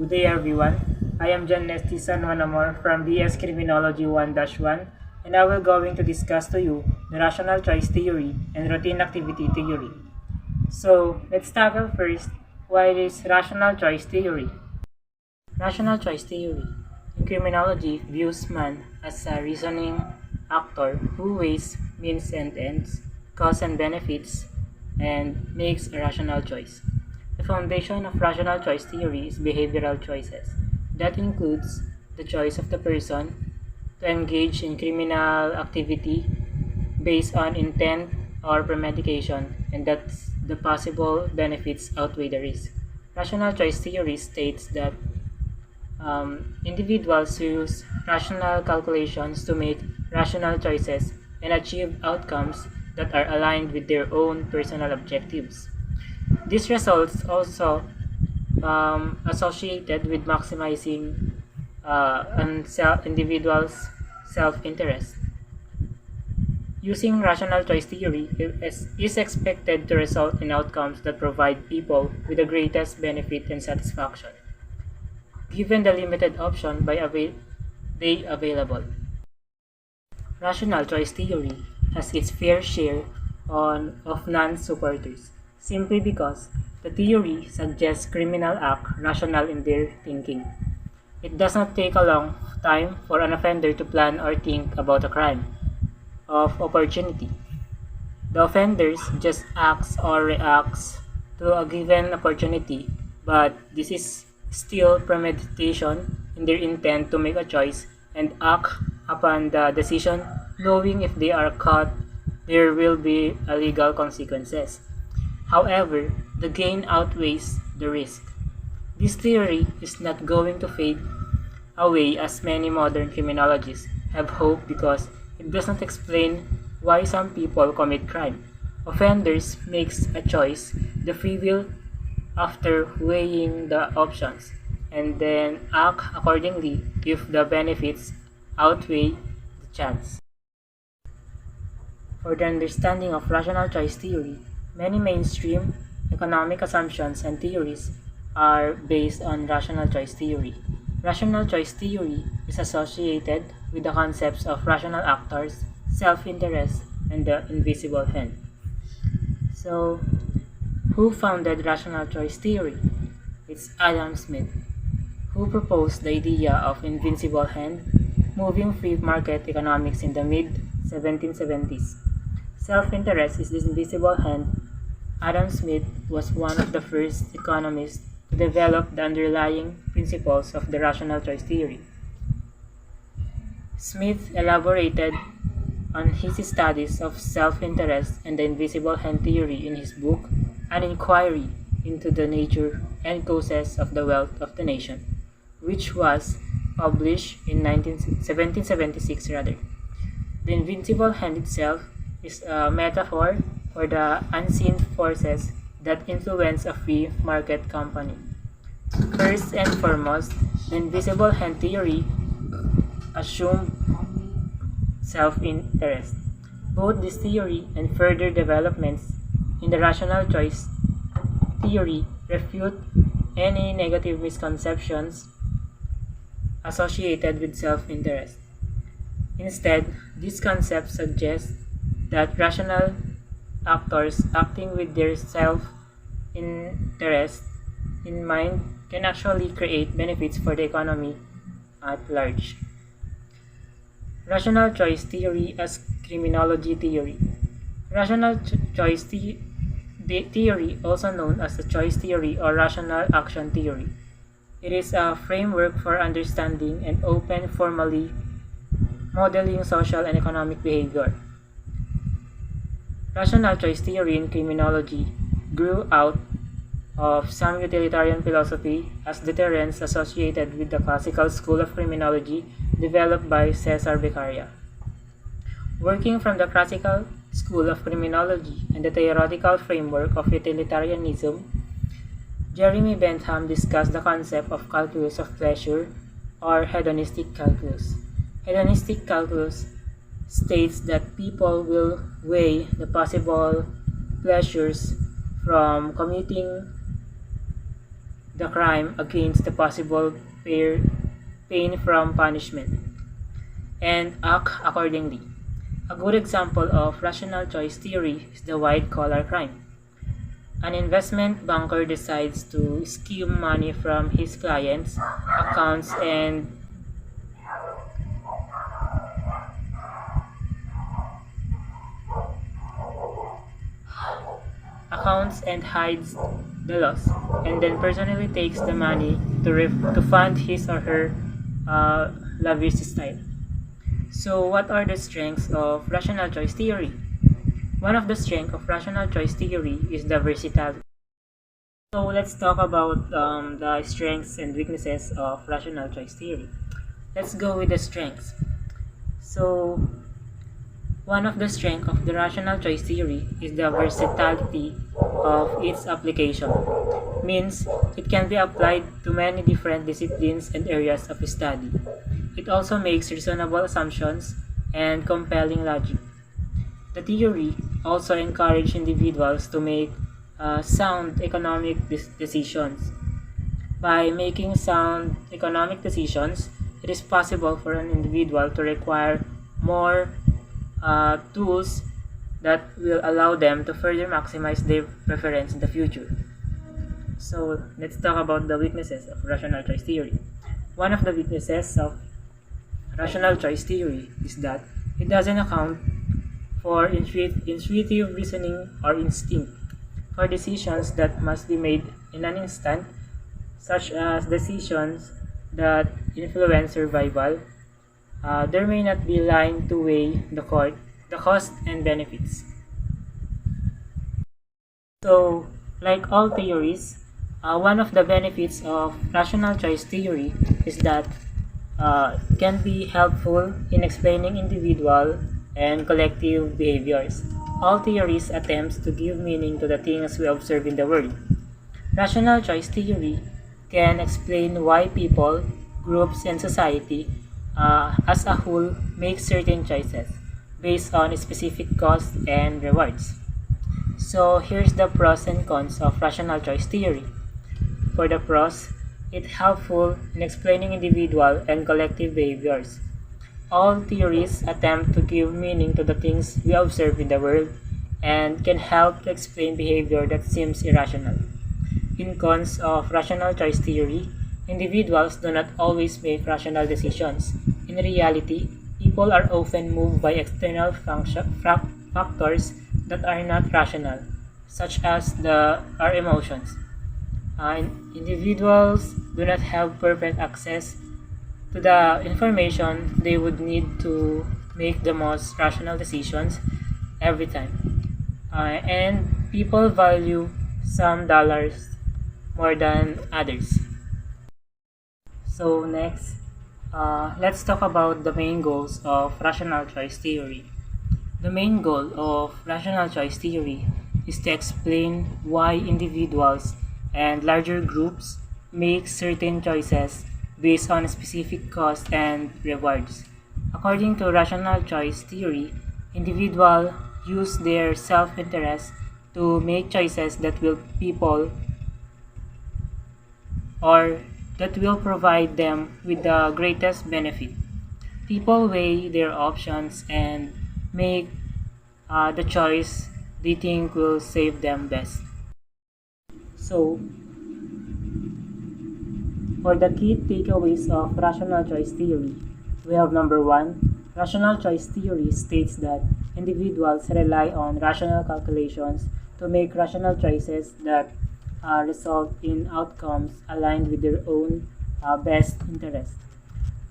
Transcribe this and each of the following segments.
Good day, everyone. I am John Nestisan Manamor from BS Criminology 1-1, and I will going to discuss to you the rational choice theory and routine activity theory. So, let's tackle first what is rational choice theory. Rational choice theory in criminology views man as a reasoning actor who weighs means and ends, costs and benefits, and makes a rational choice. The foundation of rational choice theory is behavioral choices. That includes the choice of the person to engage in criminal activity based on intent or premeditation, and that the possible benefits outweigh the risk. Rational choice theory states that individuals use rational calculations to make rational choices and achieve outcomes that are aligned with their own personal objectives. These results also associated with maximizing individuals' self-interest. Using rational choice theory is expected to result in outcomes that provide people with the greatest benefit and satisfaction, given the limited option they available. Rational choice theory has its fair share of non-supporters, simply because the theory suggests criminal act rational in their thinking. It does not take a long time for an offender to plan or think about a crime of opportunity. The offenders just acts or reacts to a given opportunity, but this is still premeditation in their intent to make a choice and act upon the decision, knowing if they are caught, there will be legal consequences. However, the gain outweighs the risk. This theory is not going to fade away as many modern criminologists have hoped because it does not explain why some people commit crime. Offenders makes a choice, the free will after weighing the options, and then act accordingly if the benefits outweigh the chance. For the understanding of rational choice theory, many mainstream economic assumptions and theories are based on rational choice theory. Rational choice theory is associated with the concepts of rational actors, self-interest, and the invisible hand. So, who founded rational choice theory? It's Adam Smith, who proposed the idea of invincible hand, moving free market economics in the mid 1770s. Self-interest is this invisible hand. Adam Smith was one of the first economists to develop the underlying principles of the rational choice theory. Smith elaborated on his studies of self-interest and the invisible hand theory in his book, An Inquiry into the Nature and Causes of the Wealth of the Nation, which was published in 1776 rather. The invincible hand itself is a metaphor for the unseen forces that influence a free market company. First and foremost, the invisible hand theory assumed self-interest. Both this theory and further developments in the rational choice theory refute any negative misconceptions associated with self-interest. Instead, these concepts suggest that rational actors acting with their self-interest in mind can actually create benefits for the economy at large. Rational choice theory as criminology theory. Rational choice theory, also known as the choice theory or rational action theory. It is a framework for understanding and open formally modeling social and economic behavior. Rational choice theory in criminology grew out of some utilitarian philosophy as deterrence associated with the classical school of criminology developed by Cesar Beccaria. Working from the classical school of criminology and the theoretical framework of utilitarianism, Jeremy Bentham discussed the concept of calculus of pleasure or hedonistic calculus. Hedonistic calculus states that people will weigh the possible pleasures from commuting the crime against the possible pain from punishment, and act accordingly. A good example of rational choice theory is the white collar crime. An investment banker decides to skim money from his clients' accounts and hides the loss, and then personally takes the money to fund his or her lavish style. So, what are the strengths of rational choice theory? One of the strengths of rational choice theory is the versatility. So, let's talk about the strengths and weaknesses of rational choice theory. Let's go with the strengths. So, one of the strengths of the rational choice theory is the versatility of its application. Means it can be applied to many different disciplines and areas of study. It also makes reasonable assumptions and compelling logic. The theory also encourages individuals to make sound economic decisions. By making sound economic decisions, it is possible for an individual to require more tools that will allow them to further maximize their preference in the future. So let's talk about the weaknesses of rational choice theory. One of the weaknesses of rational choice theory is that it doesn't account for intuitive reasoning or instinct for decisions that must be made in an instant, such as decisions that influence survival. There may not be line to weigh the cost and benefits. So, like all theories, one of the benefits of rational choice theory is that can be helpful in explaining individual and collective behaviors. All theories attempts to give meaning to the things we observe in the world. Rational choice theory can explain why people, groups, and society as a whole make certain choices based on specific costs and rewards. So here's the pros and cons of rational choice theory. For the pros, it's helpful in explaining individual and collective behaviors. All theories attempt to give meaning to the things we observe in the world and can help to explain behavior that seems irrational. In cons of rational choice theory, individuals do not always make rational decisions. In reality, people are often moved by external factors that are not rational, such as our emotions. Individuals do not have perfect access to the information they would need to make the most rational decisions every time. And people value some dollars more than others. So next, let's talk about the main goals of rational choice theory. The main goal of rational choice theory is to explain why individuals and larger groups make certain choices based on specific costs and rewards. According to rational choice theory, individuals use their self-interest to make choices that will provide them with the greatest benefit. People weigh their options and make the choice they think will save them best. So, for the key takeaways of rational choice theory, we have number one, rational choice theory states that individuals rely on rational calculations to make rational choices that result in outcomes aligned with their own best interest.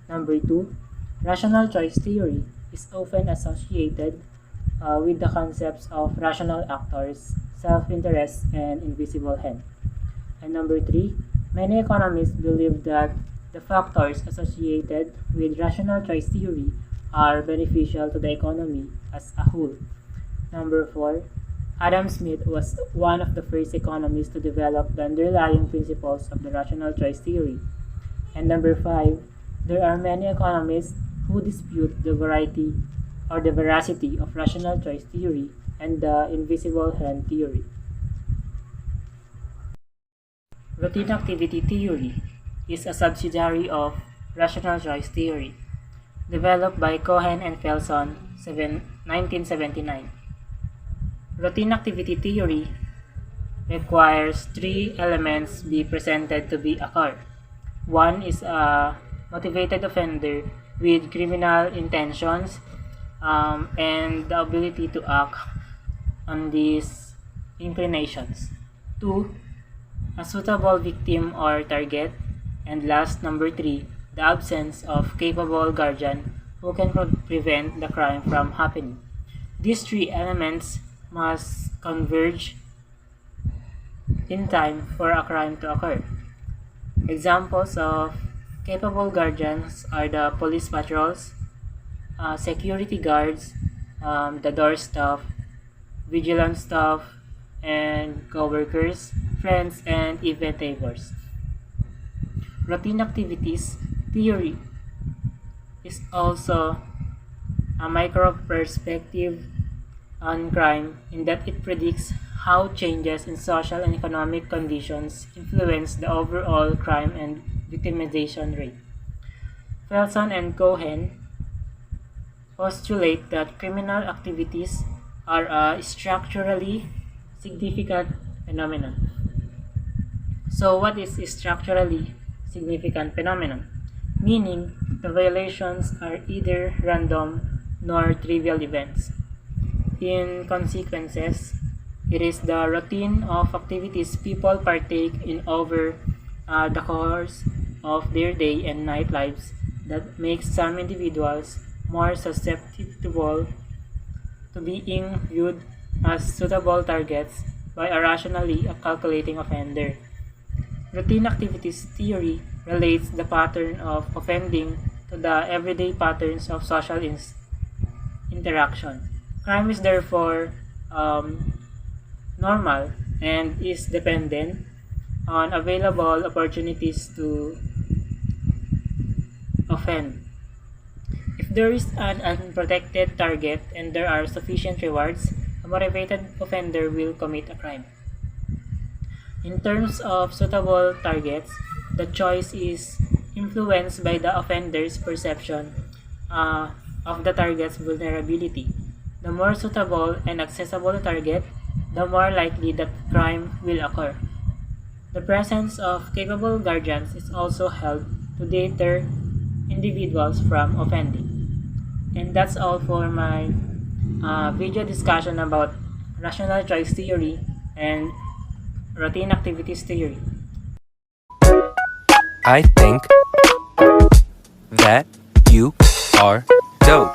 Number two, rational choice theory is often associated with the concepts of rational actors, self-interest, and invisible hand. And number three, many economists believe that the factors associated with rational choice theory are beneficial to the economy as a whole. Number four, Adam Smith was one of the first economists to develop the underlying principles of the rational choice theory. And number five, there are many economists who dispute the veracity of rational choice theory and the invisible hand theory. Routine activity theory is a subsidiary of rational choice theory, developed by Cohen and Felson, 1979. Routine activity theory requires three elements be presented to be occur. One is a motivated offender with criminal intentions and the ability to act on these inclinations. Two, a suitable victim or target. And last, number three, the absence of capable guardian who can prevent the crime from happening. These three elements must converge in time for a crime to occur. Examples of capable guardians are the police patrols, security guards, the door staff, vigilance staff, and co-workers, friends, and event takers. Routine activities theory is also a micro perspective on crime in that it predicts how changes in social and economic conditions influence the overall crime and victimization rate. Felson and Cohen postulate that criminal activities are a structurally significant phenomenon. So what is a structurally significant phenomenon? Meaning, the violations are either random nor trivial events. In consequences, it is the routine of activities people partake in over the course of their day and night lives that makes some individuals more susceptible to being viewed as suitable targets by a rationally calculating offender. Routine activities theory relates the pattern of offending to the everyday patterns of social interaction. Crime is therefore normal and is dependent on available opportunities to offend. If there is an unprotected target and there are sufficient rewards, a motivated offender will commit a crime. In terms of suitable targets, the choice is influenced by the offender's perception of the target's vulnerability. The more suitable and accessible the target, the more likely that crime will occur. The presence of capable guardians is also held to deter individuals from offending. And that's all for my video discussion about rational choice theory and routine activities theory. I think that you are dope.